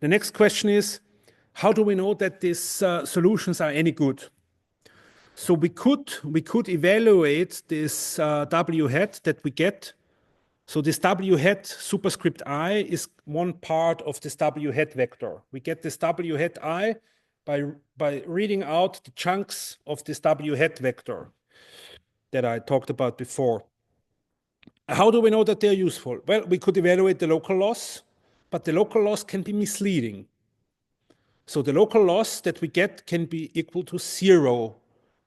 The next question is, how do we know that these solutions are any good? So we could evaluate this W hat that we get. So this W hat superscript I is one part of this W hat vector. We get this W hat I by reading out the chunks of this W hat vector that I talked about before. How do we know that they're useful? Well, we could evaluate the local loss, but the local loss can be misleading. So the local loss that we get can be equal to 0,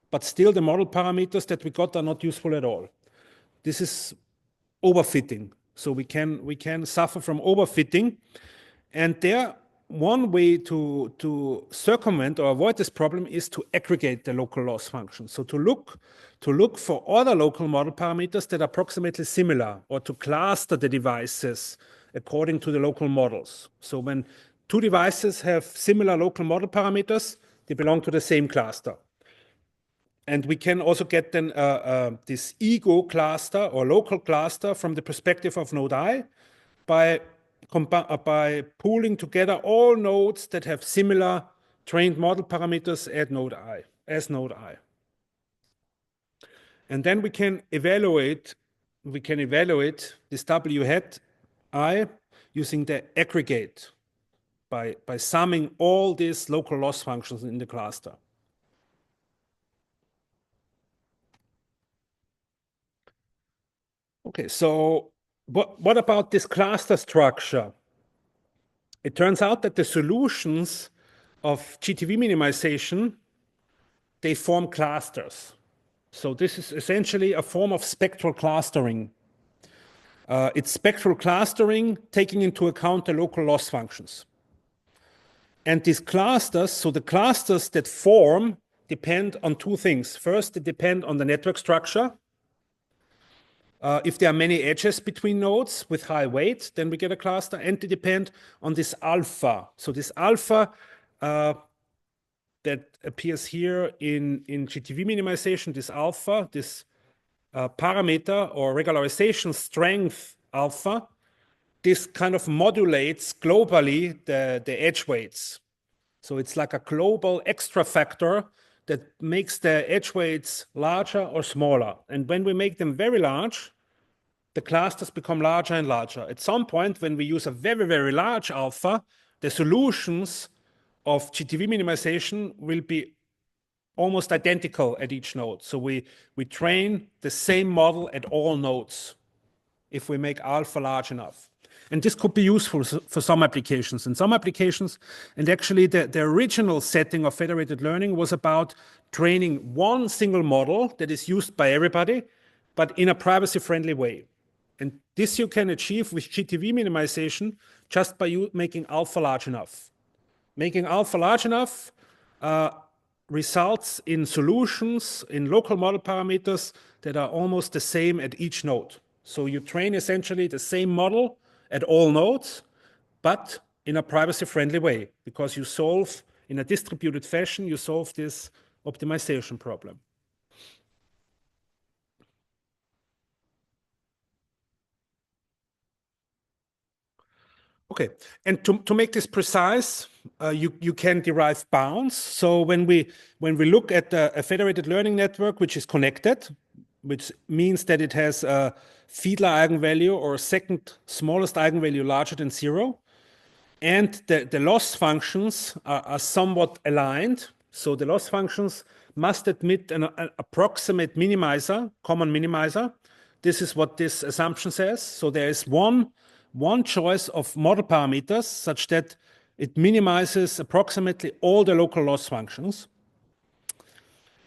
but still the model parameters that we got are not useful at all. This is overfitting. So we can suffer from overfitting. And there, one way to circumvent or avoid this problem is to aggregate the local loss function. So to look for other local model parameters that are approximately similar, or to cluster the devices according to the local models. So when two devices have similar local model parameters, they belong to the same cluster. And we can also get then this ego cluster or local cluster from the perspective of node I by pooling together all nodes that have similar trained model parameters as node I. And then we can evaluate this W hat I using the aggregate by summing all these local loss functions in the cluster. Okay, so what about this cluster structure? It turns out that the solutions of GTV minimization, they form clusters. So this is essentially a form of spectral clustering. It's spectral clustering taking into account the local loss functions. And these clusters, so the clusters that form depend on two things. First, they depend on the network structure. If there are many edges between nodes with high weight, then we get a cluster, and they depend on this alpha. So this alpha that appears here in GTV minimization, this alpha, this parameter or regularization strength alpha, this kind of modulates globally the edge weights. So it's like a global extra factor that makes the edge weights larger or smaller. And when we make them very large, the clusters become larger and larger. At some point, when we use a very, very large alpha, the solutions of GTV minimization will be almost identical at each node. So we train the same model at all nodes if we make alpha large enough. And this could be useful for some applications. In some applications, and actually the original setting of federated learning was about training one single model that is used by everybody, but in a privacy-friendly way. And this you can achieve with GTV minimization just by making alpha large enough. Making alpha large enough results in solutions in local model parameters that are almost the same at each node. So you train essentially the same model at all nodes, but in a privacy-friendly way, because you solve, in a distributed fashion, you solve this optimization problem. Okay, and to make this precise, you can derive bounds. So when we look at a federated learning network which is connected, which means that it has a Fiedler eigenvalue or second smallest eigenvalue larger than 0, and the loss functions are somewhat aligned. So the loss functions must admit an approximate minimizer, common minimizer. This is what this assumption says. So there is one choice of model parameters such that it minimizes approximately all the local loss functions.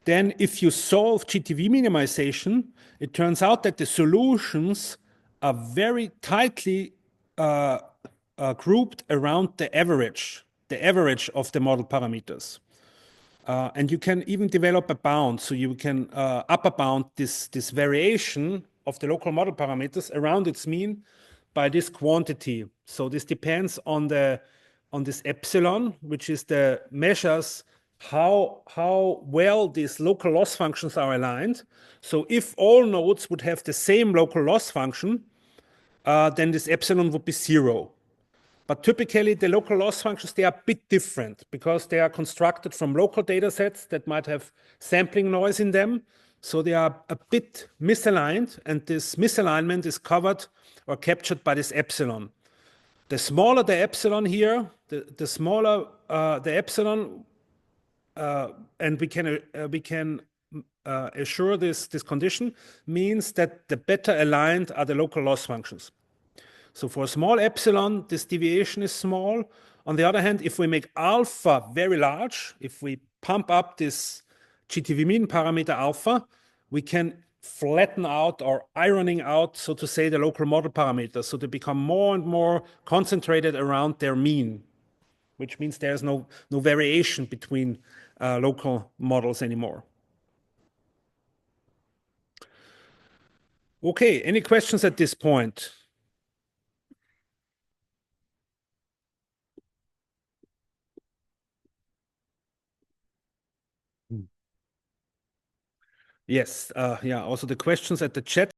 Then if you solve GTV minimization, it turns out that the solutions are very tightly grouped around the average of the model parameters. And you can even develop a bound. So you can upper bound this variation of the local model parameters around its mean by this quantity. So this depends on this epsilon, which is the measures how well these local loss functions are aligned. So if all nodes would have the same local loss function, then this epsilon would be 0. But typically, the local loss functions, they are a bit different because they are constructed from local data sets that might have sampling noise in them. So they are a bit misaligned, and this misalignment is covered or captured by this epsilon. The smaller the epsilon here, the smaller the epsilon, and we can assure this condition means that the better aligned are the local loss functions. So for a small epsilon, this deviation is small. On the other hand, if we make alpha very large, if we pump up this GTVmin parameter alpha, we can flatten out or ironing out, so to say, the local model parameters. So they become more and more concentrated around their mean, which means there's no variation between local models anymore. Okay, any questions at this point? Yes, yeah, also the questions at the chat